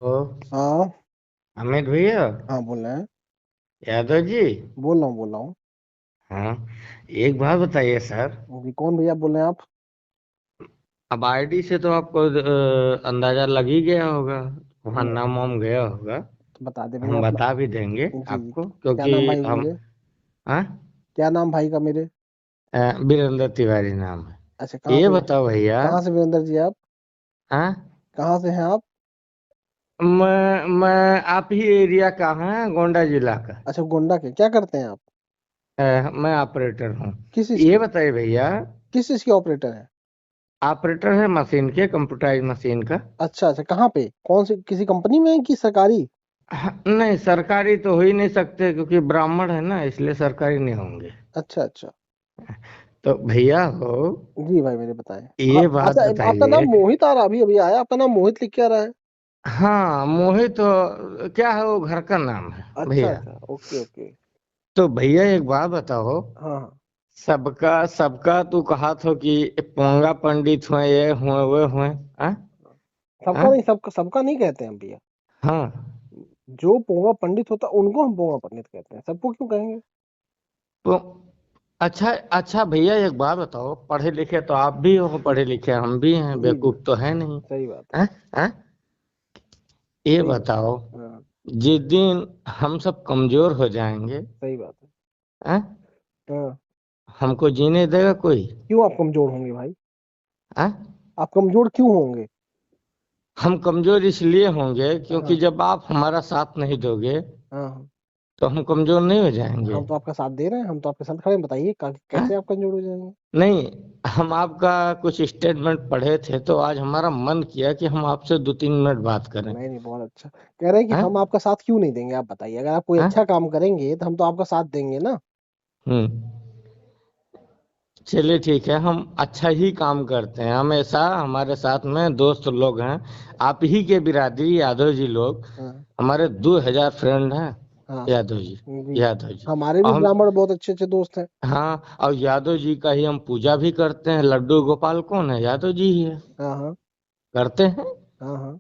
ओ हाँ। अमित भैया। हाँ बोल रहे हैं। यादव जी। बोल रहा हूँ। हाँ, एक बात बताइए सर। जी कौन भैया बोल रहे हैं आप? अब आईडी से तो आपको अंदाजा लग ही गया होगा। वहाँ नहीं नाम वाम गया होगा। तो बता दे भैया हम अपना। बता भी देंगे जी जी। आपको क्या क्योंकि नाम भाई हम। मेरे? हाँ। क्या नाम भाई का मेरे? वीरेंद्र तिवारी नाम अच्छा है। कहाँ ये से? बताओ भैया। कहाँ से वीरेंद्र जी आप? हाँ। कहाँ से हैं आप? मैं आप ही एरिया का है, गोंडा जिला का। अच्छा गोंडा के क्या करते हैं आप? मैं ऑपरेटर हूँ। किस चीज ये के? बताइए भैया। किस चीज के ऑपरेटर हैं? ऑपरेटर है मशीन के, कंप्यूटराइज मशीन का। अच्छा अच्छा कहाँ पे कौन सी किसी कंपनी में है कि सरकारी? हाँ, नहीं सरकारी तो हो ही नहीं सकते क्योंकि ब्राह्मण है ना, इसलिए सरकारी नहीं होंगे। अच्छा अच्छा। तो भैया हो, जी भाई मेरे बताएं। ये बात अच्छा आपका नाम बताइए। मोहित आ रहा अभी अभी आया आपका नाम मोहित लिख के आ रहा है। हाँ मोहित तो क्या है, वो घर का नाम है अच्छा भैया। अच्छा ओके ओके। तो भैया एक बात बताओ। हाँ हाँ। सबका सबका तू कहा तो कि पोंगा पंडित हुए, ये हुए वो हुए। हाँ। सबका नहीं हाँ। सबका सबका नहीं कहते हैं भैया। हाँ। जो पोंगा पंडित होता है उनको हम पोंगा पंडित कहते हैं, सबको क्यों कहेंगे? तो अच्छा अच्छा भैया एक बात बताओ, पढ़े लिखे तो आप भी हो, पढ़े लिखे हम भी हैं, जी जी। बेवकूफ तो है नहीं। सही बात है। हाँ। हाँ। ये सही बात। बताओ, हाँ। जिस दिन हम सब कमजोर हो जाएंगे, सही बात है। हाँ, हाँ। हमको जीने देगा कोई? क्यों आप कमजोर होंगे भाई? हाँ। आप कमजोर क्यों होंगे? हम कमजोर इसलिए होंगे क्योंकि हाँ जब आप हमारा साथ नहीं दोगे हाँ हाँ। तो हम कमजोर नहीं हो जाएंगे। हम तो आपका साथ दे रहे हैं, हम तो आपके साथ खड़े हैं, बताइए कैसे हाँ। आप कमजोर हो जाएंगे? नहीं, हम आपका कुछ स्टेटमेंट पढ़े थे तो आज हमारा मन किया कि हम आपसे 2-3 मिनट बात करें। नहीं नहीं बहुत अच्छा। कह रहे हैं कि हाँ। हम आपका साथ क्यों नहीं देंगे, आप बताइए, अगर आप कोई हाँ। अच्छा काम करेंगे तो हम तो आपका साथ देंगे ना। हम्म। चलिए ठीक है, हम अच्छा ही काम करते हैं हमेशा। हमारे साथ में दोस्त लोग हैं, आप ही के बिरादरी यादव जी लोग। हाँ हमारे 2,000 फ्रेंड हैं। हाँ। यादव जी। जी। यादव जी। हमारे भी और हम। ब्राह्मण बहुत अच्छे अच्छे दोस्त हैं। हाँ, और यादव जी का ही हम पूजा भी करते हैं। लड्डू गोपाल कौन है? यादव जी ही है। हाँ हाँ। करते हैं। हाँ हाँ।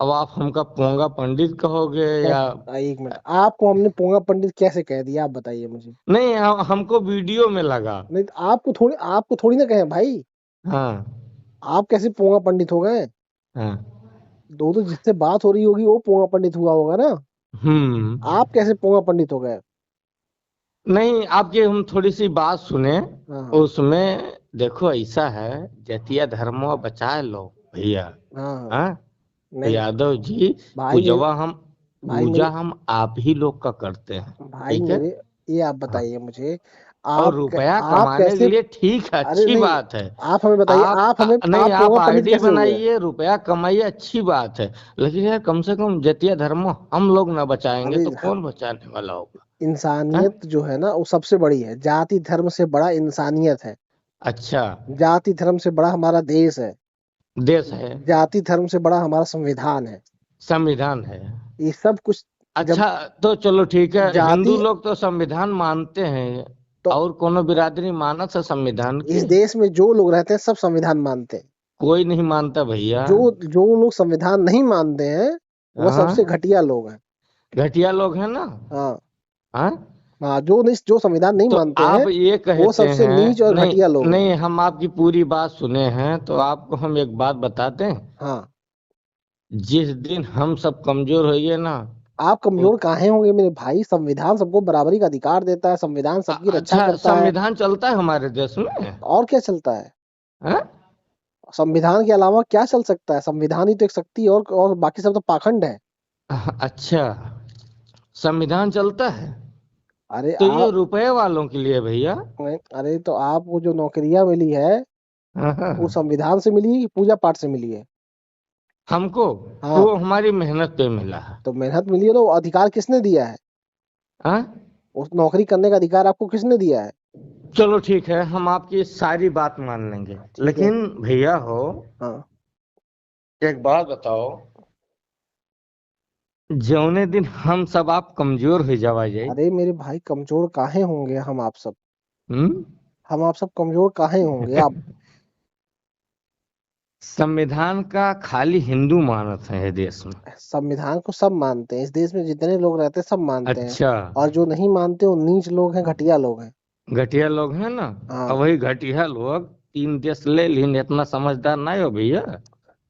अब आप हमका पोंगा पंडित कहोगे या? एक मिनट, आपको हमने पोंगा पंडित कैसे कह दिया आप बताइए मुझे? नहीं, हमको वीडियो में लगा। नहीं तो आपको थोड़ी ना कहें भाई। हाँ। आप कैसे पोंगा पंडित हो गए? हाँ। दो तो जिससे बात हो रही होगी वो पोंगा पंडित हुआ होगा ना। हम्म। आप कैसे पोंगा पंडित हो गए? नहीं, आपकी हम थोड़ी सी बात सुने। हाँ हाँ। उसमें देखो ऐसा है, जतिया धर्मो बचाए लो भैया। हाँ हाँ। हाँ। तो नहीं यादव जी, भाई मेरे पूजवा हम भाई मेरे पूजा हम आप ही लोग का करते हैं। भाई ठीक है। मेरे ये आप हाँ। बताइए मुझे। और आप रुपया आप कमाने के कैसे? लिए ठीक है, अरे अच्छी नहीं, बात है। आप हमें बताइए, नहीं, आप आप पोंगा पंडित आईडी कैसे हुए? बनाइए, रुपया कमाइए, अच्छी बात है। लेकिन यार कम से कम जतिया धर्म हम लोग ना बचाएंगे अरे तो कौन बचाने वाला होगा? हाँ? इंसानियत जो है ना वो सबसे बड़ी है, जाति धर्म से बड़ा इंसानियत है। अच्छा। जाति धर्म से बड़ा हमारा देश है। देश है। जाति धर्म से बड़ा हमारा संविधान है। संविधान है। ये सब कुछ जब अच्छा, तो चलो ठीक है, जाति हिंदू लोग तो संविधान मानते हैं। तो और कोनो बिरादरी मानत है संविधान इस के? देश में जो लोग रहते हैं सब संविधान मानते हैं। कोई नहीं मानता भैया। जो जो लोग संविधान नहीं मानते हैं वो सबसे हाँ। घटिया लोग हैं। घटिया लोग हैं ना। हाँ हाँ। हाँ। जो संविधान नहीं तो मानते हैं आप ये वो कहते सबसे नीच हैं, और नहीं घटिया लोग हैं। नहीं, हम आपकी पूरी बात सुने हैं तो हाँ आपको हम एक बात बताते हैं। हाँ। जिस दिन हम सब कमजोर होइए ना। आप उ- कमजोर काहे होंगे मेरे भाई? संविधान सबको बराबरी का अधिकार देता है, संविधान सबकी रक्षा अच्छा, करता है। संविधान चलता है हमारे देश में? और क्या चलता है? हाँ? संविधान के अलावा क्या चल सकता है? संविधान ही तो एक शक्ति है, और बाकी सब तो पाखंड है। अच्छा, संविधान चलता है। अरे तो ये आप रुपए वालों के लिए भैया। अरे तो आपको जो नौकरियां मिली है हाँ, वो हाँ। संविधान से मिली है कि पूजा पाठ से मिली है? हमको हाँ। वो हमारी मेहनत पे मिला है। तो मेहनत मिली है तो वो अधिकार किसने दिया है? हाँ। उस नौकरी करने का अधिकार आपको किसने दिया है? चलो ठीक है, हम आपकी सारी बात मान लेंगे। ठीक है। लेकिन भैया हो, हाँ। एक बात बताओ। जौने दिन हम सब आप कमजोर हो जावा जाए। अरे मेरे भाई कमजोर काहे होंगे हम आप सब? हम्म। हम आप सब कमजोर काहे होंगे आप? संविधान का खाली हिंदू मानत है ये देश में। संविधान को सब मानते हैं, इस देश में जितने लोग रहते हैं सब मानते हैं, अच्छा, और जो नहीं मानते वो नीच लोग हैं, घटिया लोग हैं। घटिया लोग हैं ना। हाँ। अब वही घटिया लोग 3 देश ले लीन, इतना समझदार नहीं हो भैया।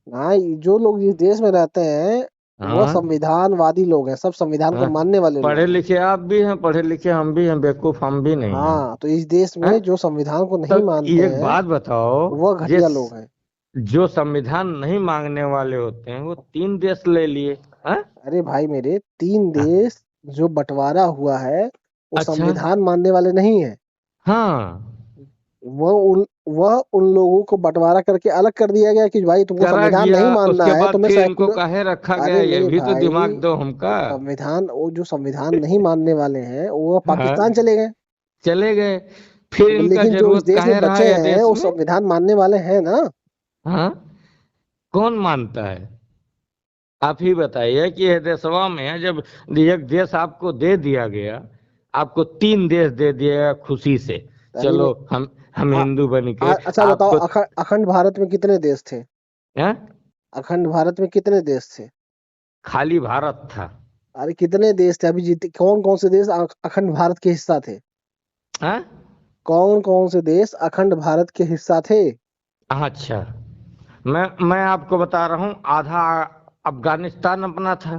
हाँ, जो लोग इस देश में रहते हैं वो हाँ संविधानवादी लोग हैं, सब संविधान को हाँ, मानने वाले पढ़े लोग हैं। लिखे आप भी हैं, पढ़े लिखे हम भी हैं, बेवकूफ हम भी नहीं हैं। हाँ, तो इस देश हैं? में जो संविधान को तो नहीं मानते एक हैं बात बताओ, वो ये घटिया लोग हैं। जो संविधान नहीं मांगने वाले होते हैं वो 3 देश ले लिए। हैं? अरे भाई मेरे, 3 हाँ, देश जो बंटवारा हुआ है वो अच्छा, संविधान मानने वाले नहीं है। हाँ, वह उन लोगों को बंटवारा करके अलग कर दिया गया कि भाई तुमको करा संविधान गया। नहीं मानना उसके है, बाद तुम्हें फिर इनको सेक्युलर। काहे रखा गया, अरे ये मेरे भी तो भाई, दिमाग दो हमका। वो जो संविधान नहीं मानने वाले हैं वो हाँ, पाकिस्तान चले गए। चले गए। फिर इनका लेकिन जो इस जरूरत देश में काहे रहा बचे ये हैं देश वो में। संविधान मानने वाले हैं ना। हाँ, कौन मानता है? आप ही बताइए कि ये देशवा में जब एक देश आपको दे दिया गया, आपको 3 देश दे दिया गया खुशी से, अरे चलो हम आ, हिंदू बन के अच्छा बताओ, आपको। अखंड भारत में कितने देश थे? हैं? अखंड भारत में कितने देश थे? खाली भारत था। अरे कितने देश थे? अभी जीते कौन कौन से देश अखंड भारत के हिस्सा थे? हैं? कौन कौन से देश अखंड भारत के हिस्सा थे? अच्छा, मैं आपको बता रहा हूँ, आधा अफगानिस्तान अपना था,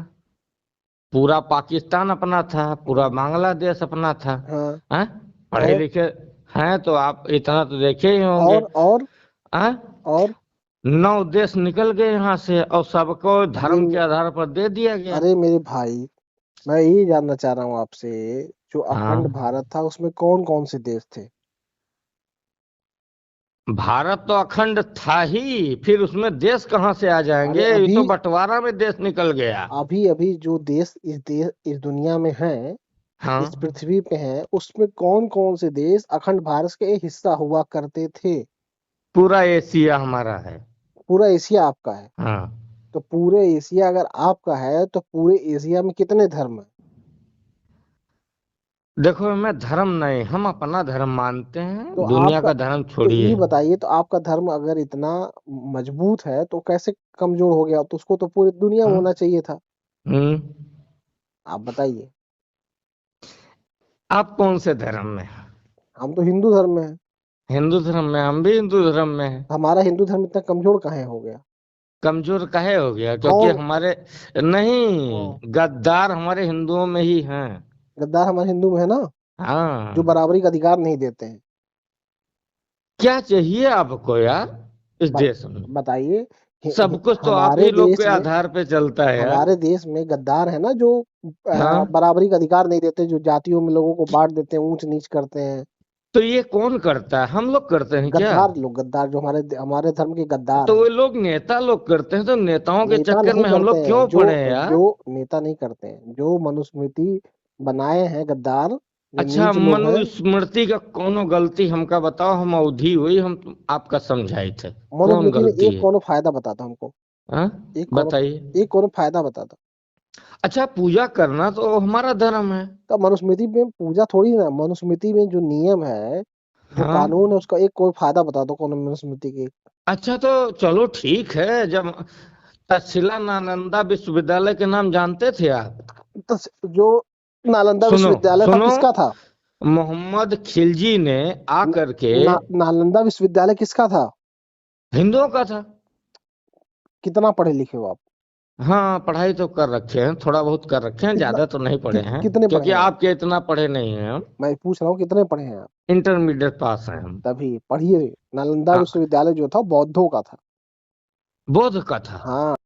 पूरा पाकिस्तान अपना था, पूरा बांग्लादेश अपना था। हाँ। हैं? पढ़े और लिखे हैं तो आप इतना तो देखे ही होंगे। और हैं? और 9 देश निकल गए यहाँ से और सबको अरे धर्म के आधार पर दे दिया गया। अरे मेरे भाई, मैं ये जानना चाह रहा हूँ आपसे, जो अखंड हाँ, भारत था उसमें कौन कौन से देश थे? भारत तो अखंड था ही, फिर उसमें देश कहाँ से आ अरे जाएंगे, ये अभी तो बंटवारा में देश निकल गया। अभी अभी जो देश इस दुनिया में हैं, इस हाँ, पृथ्वी पे हैं, उसमें कौन कौन से देश अखंड भारत के हिस्सा हुआ करते थे? पूरा एशिया हमारा है। पूरा एशिया आपका है? हाँ, तो पूरे एशिया अगर आपका है तो पूरे एशिया में कितने धर्म है? देखो मैं धर्म नहीं, हम अपना धर्म मानते तो हैं, दुनिया आपका का धर्म तो छोड़िए। ये बताइए, तो आपका धर्म अगर इतना मजबूत है तो कैसे कमजोर हो गया? तो उसको तो पूरी दुनिया में हाँ, होना चाहिए था। हम्म। आप बताइए। आप कौन से धर्म में हैं? हम तो हिंदू धर्म में हैं। हिंदू धर्म में, हम भी हिंदू धर्म में हैं। हमारा हिंदू धर्म इतना कमजोर कहाँ हो गया? कमजोर काहे हो गया? क्योंकि कौन? हमारे, हाँ, नहीं, गद्दार हमारे हिंदुओं में ही हैं। गद्दार हमारे हिंदू में है ना, जो हाँ, बराबरी का अधिकार नहीं देते हैं। क्या चाहिए आपको यार इस ब- देश में? बताइए। सब कुछ तो आप हमारे ही लोग देश के में आधार पे चलता है यार। हमारे देश में गद्दार है ना, जो हाँ, बराबरी का अधिकार नहीं देते, जो जातियों में लोगों को बांट देते हैं, ऊंच नीच करते हैं। तो ये कौन करता है? हम लोग करते हैं क्या? गद्दार जो हमारे हमारे धर्म के गद्दार तो हैं। वो लोग नेता लोग करते हैं, तो नेताओं के नेता चक्कर नहीं में हम करते लोग हैं, क्यों पड़े हैं यार? जो नेता नहीं करते हैं, जो मनुस्मृति बनाए हैं गद्दार, जो अच्छा, नीच लोग हैं। मनुस्मृति का कोनो गलती हमका बताओ, हम अवधि हुई हम आपका समझाई थे। कौन मनुस्मृति में गलती एक है? कौन फायदा बताता हमको? हाँ, एक कौन बताइए। एक कौन फायदा बताता? अच्छा, पूजा करना तो हमारा धर्म है। तो मनुस्मृति में पूजा थोड़ी ना, मनुस्मृति में जो नियम है, जो हाँ, कानून है, उसका एक कोई फायदा बता दो, कौन मनुस्मृति के। अच्छा तो चलो ठीक है। जब तक्षशिला नालंदा विश्वविद्यालय के नाम जानते थे आप? तो जो नालंदा सुनो विश्वविद्यालय था सुनो, किसका था? मोहम्मद खिलजी ने न, आकर के, नालंदा विश्वविद्यालय किसका था? हिंदुओं का था। कितना पढ़े लिखे हो आप? हाँ, पढ़ाई तो कर रखे हैं, थोड़ा बहुत कर रखे हैं, कितना ज्यादा तो नहीं पढ़े हैं। कितने पढ़े क्योंकि हैं आप? आपके इतना पढ़े नहीं हैं हम। मैं पूछ रहा हूँ कितने पढ़े हैं आप? इंटरमीडिएट पास हैं हम। तभी पढ़िए। नालंदा हाँ, विश्वविद्यालय जो था बौद्धों का था। बोध का था। हाँ।